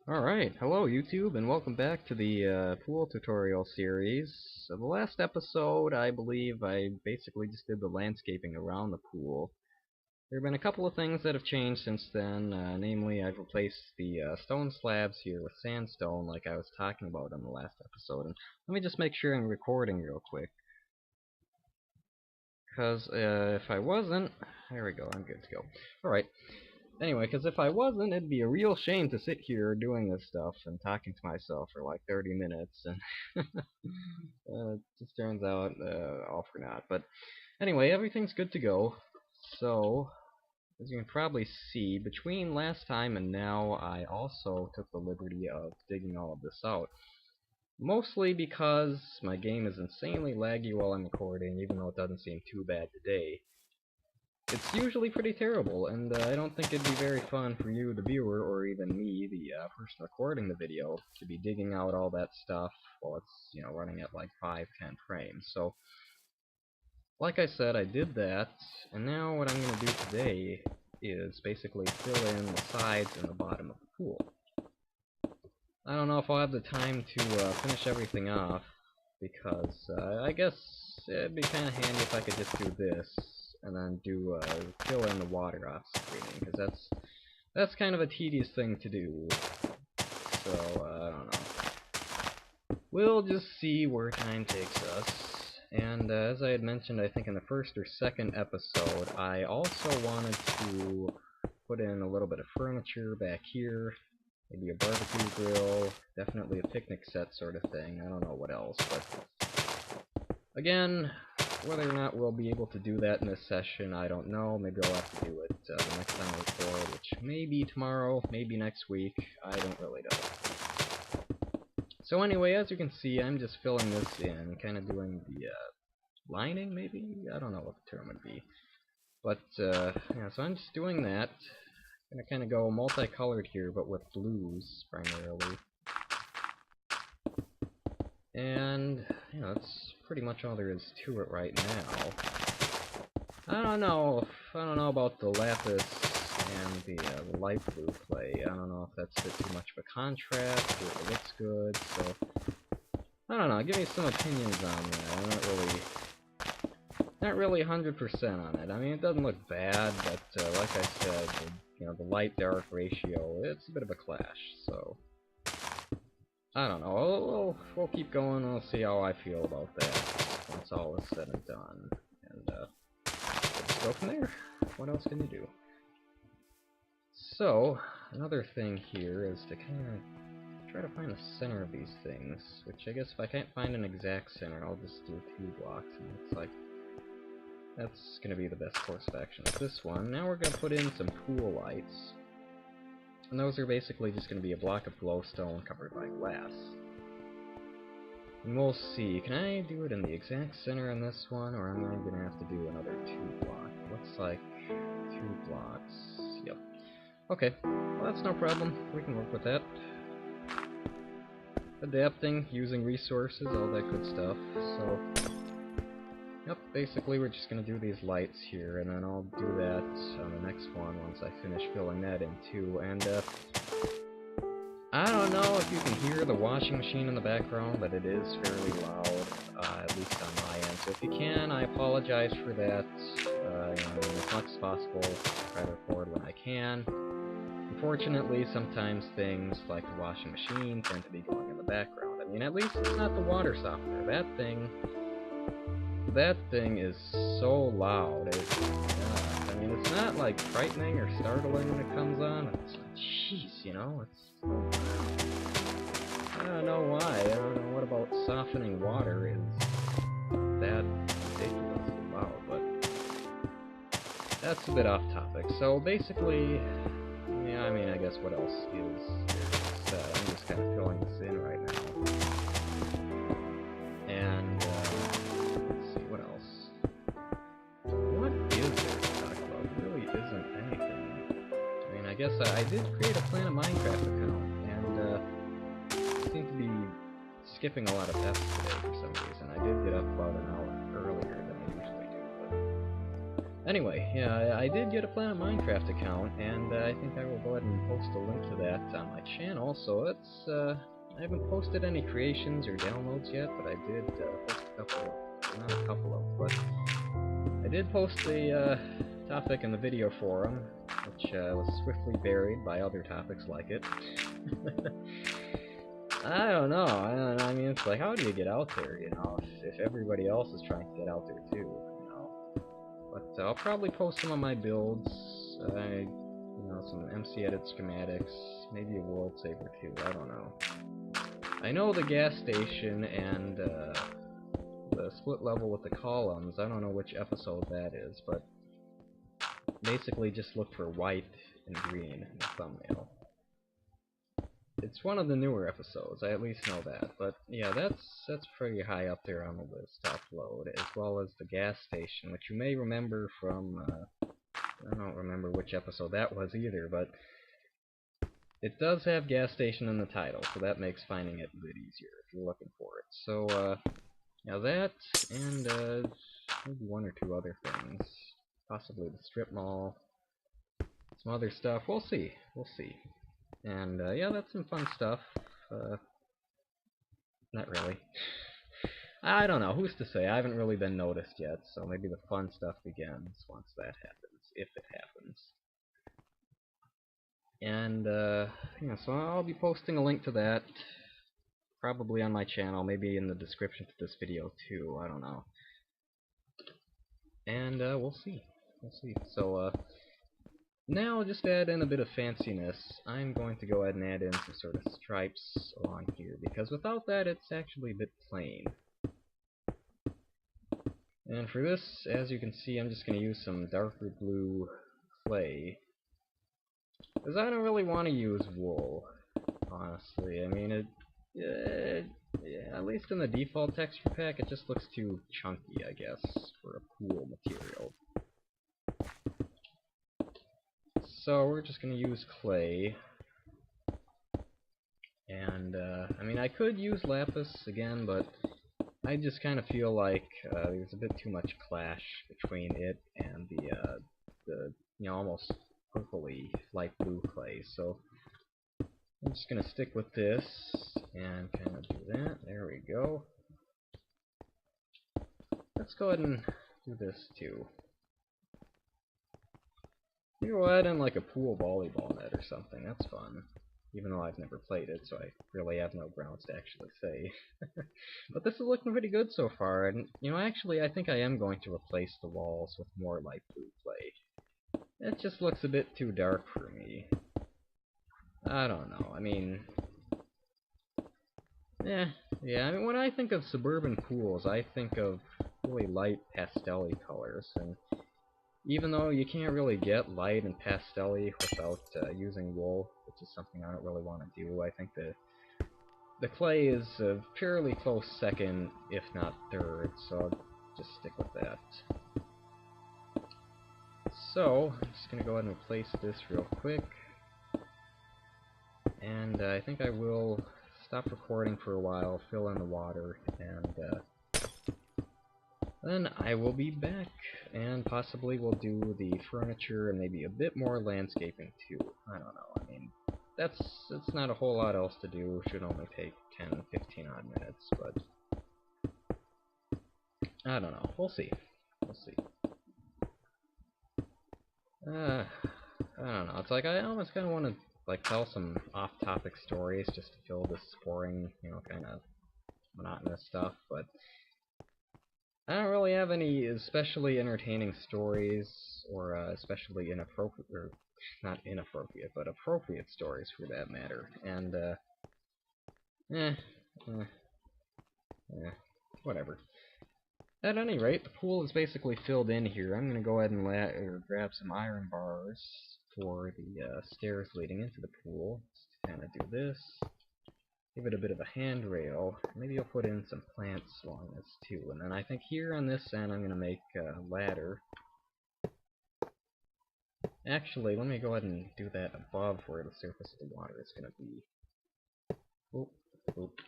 Alright, hello YouTube, and welcome back to the pool tutorial series. So the last episode, I believe I basically just did the landscaping around the pool. There have been a couple of things that have changed since then, namely I've replaced the stone slabs here with sandstone like I was talking about in the last episode. And let me just make sure I'm recording real quick. Because if I wasn't... There we go, I'm good to go. Alright. Anyway, because if I wasn't, it'd be a real shame to sit here doing this stuff and talking to myself for like 30 minutes, and it just turns out all for naught. But anyway, everything's good to go. So, as you can probably see, between last time and now, I also took the liberty of digging all of this out. Mostly because my game is insanely laggy while I'm recording, even though it doesn't seem too bad today. It's usually pretty terrible, and I don't think it'd be very fun for you, the viewer, or even me, the person recording the video, to be digging out all that stuff while it's, running at like 5-10 frames. So, like I said, I did that, and now what I'm going to do today is basically fill in the sides and the bottom of the pool. I don't know if I'll have the time to finish everything off, because I guess it'd be kind of handy if I could just do this and then do fill in the water off screen, because that's kind of a tedious thing to do. So I don't know. We'll just see where time takes us. And as I had mentioned, I think in the first or second episode, I also wanted to put in a little bit of furniture back here. Maybe a barbecue grill, definitely a picnic set sort of thing. I don't know what else, but again, whether or not we'll be able to do that in this session, I don't know. Maybe I'll have to do it the next time I record, which may be tomorrow, maybe next week. I don't really know. So anyway, as you can see, I'm just filling this in, kind of doing the lining, maybe? I don't know what the term would be. But, yeah, so I'm just doing that. I'm gonna kind of go multicolored here, but with blues, primarily. And, that's pretty much all there is to it right now. I don't know about the lapis and the light blue clay. I don't know if that's a bit too much of a contrast, or if it looks good, so... I don't know, give me some opinions on that. I'm not really 100% on it. I mean, it doesn't look bad, but like I said, the light-dark ratio, it's a bit of a clash, so... I don't know, we'll keep going and we'll see how I feel about that once all is said and done. And, we'll just go from there. What else can you do? So, another thing here is to kind of try to find the center of these things, which I guess if I can't find an exact center, I'll just do 2 blocks, and it's like, that's going to be the best course of action. This one. Now we're going to put in some pool lights. And those are basically just going to be a block of glowstone covered by glass. And we'll see. Can I do it in the exact center on this one, or am I going to have to do another 2 block? Looks like 2 blocks. Yep. Okay. Well, that's no problem. We can work with that. Adapting, using resources, all that good stuff. So... Yep, basically we're just going to do these lights here, and then I'll do that on the next one once I finish filling that in too. And I don't know if you can hear the washing machine in the background, but it is fairly loud, at least on my end. So if you can, I apologize for that. As much as possible, try to record when I can. Unfortunately, sometimes things like the washing machine tend to be going in the background. I mean, at least it's not the water softener. That thing is so loud. I mean, it's not like frightening or startling when it comes on. It's like, jeez, it's... I don't know why. I don't know what about softening water is that ridiculously loud, but that's a bit off topic. So basically, yeah, I mean, I guess what else is there? I'm just kind of filling this in right now. And let's see, what else? What is there to talk about? There really isn't anything. I mean, I guess I did create a Planet Minecraft account, and I seem to be skipping a lot of F's today for some reason. I did get up about an hour earlier than I usually do, but Anyway, yeah, I did get a Planet Minecraft account, and I think I will go ahead and post a link to that on my channel. So it's, I haven't posted any creations or downloads yet, but I did post a couple, not a couple of, but I did post the topic in the video forum, which was swiftly buried by other topics like it. I don't know. I mean, it's like, how do you get out there, you know, if everybody else is trying to get out there too, you know? But I'll probably post some of my builds, you know, some MC Edit schematics, maybe a World Saber too, I don't know. I know the gas station and the split level with the columns, I don't know which episode that is, but basically just look for white and green in the thumbnail. It's one of the newer episodes, I at least know that, but yeah, that's pretty high up there on the list to upload, as well as the gas station, which you may remember from, I don't remember which episode that was either, but it does have gas station in the title, so that makes finding it a bit easier if you're looking for it. So, now that, and maybe one or two other things, possibly the strip mall, some other stuff, we'll see. And, yeah, that's some fun stuff. Not really. I don't know, who's to say? I haven't really been noticed yet, so maybe the fun stuff begins once that happens, if it happens. And, yeah, so I'll be posting a link to that, probably on my channel, maybe in the description to this video too, I don't know. And, we'll see. So, now, just to add in a bit of fanciness, I'm going to go ahead and add in some sort of stripes along here, because without that it's actually a bit plain. And for this, as you can see, I'm just going to use some darker blue clay, because I don't really want to use wool, honestly. I mean, yeah, at least in the default texture pack, it just looks too chunky, I guess, for a pool material. So we're just going to use clay, and I mean, I could use lapis again, but I just kind of feel like there's a bit too much clash between it and the you know, almost purpley light blue clay. So I'm just going to stick with this and kind of do that. There we go. Let's go ahead and do this too. You go ahead and like a pool volleyball net or something. That's fun. Even though I've never played it, so I really have no grounds to actually say. But this is looking pretty good so far, and, you know, actually I think I am going to replace the walls with more light blue clay. It just looks a bit too dark for me. I don't know, I mean... yeah, I mean, when I think of suburban pools, I think of really light pastel-y colors, and even though you can't really get light and pastel-y without using wool, which is something I don't really want to do, I think the clay is a purely close second, if not third, so I'll just stick with that. So, I'm just going to go ahead and replace this real quick. And I think I will stop recording for a while, fill in the water, and then I will be back, and possibly we'll do the furniture and maybe a bit more landscaping too. I don't know, I mean, that's not a whole lot else to do, should only take 10-15 odd minutes, but I don't know, we'll see. I don't know, it's like I almost kind of want to like tell some off-topic stories just to fill this boring, you know, kind of monotonous stuff, but I don't really have any especially entertaining stories, or especially inappropriate, or not inappropriate, but appropriate stories for that matter. And, whatever. At any rate, the pool is basically filled in here. I'm going to go ahead and grab some iron bars for the stairs leading into the pool. Just kind of do this. Give it a bit of a handrail. Maybe I'll put in some plants along this too. And then I think here on this end I'm going to make a ladder. Actually, let me go ahead and do that above where the surface of the water is going to be. Oop, oop.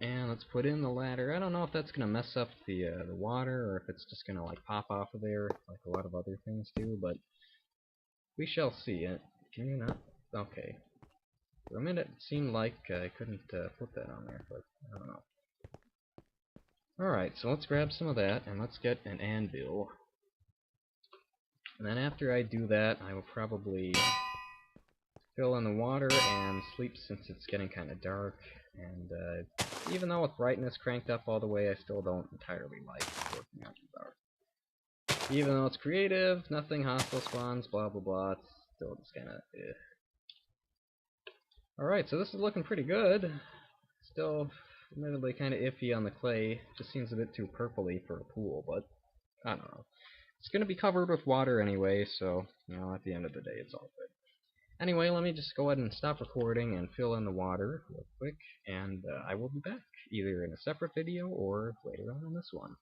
And let's put in the ladder. I don't know if that's gonna mess up the water, or if it's just gonna like pop off of there like a lot of other things do, but we shall see. It. Can you not? Okay. For a minute it seemed like I couldn't put that on there, but I don't know. Alright, so let's grab some of that, and let's get an anvil. And then after I do that, I will probably fill in the water and sleep since it's getting kind of dark. And even though with brightness cranked up all the way, I still don't entirely like working out in the dark. Even though it's creative, nothing hostile spawns, blah blah blah, it's still just kind of eh. Alright, so this is looking pretty good. Still admittedly kind of iffy on the clay. Just seems a bit too purpley for a pool, but I don't know. It's going to be covered with water anyway, so, you know, at the end of the day, it's all good. Anyway, let me just go ahead and stop recording and fill in the water real quick, and I will be back, either in a separate video or later on in this one.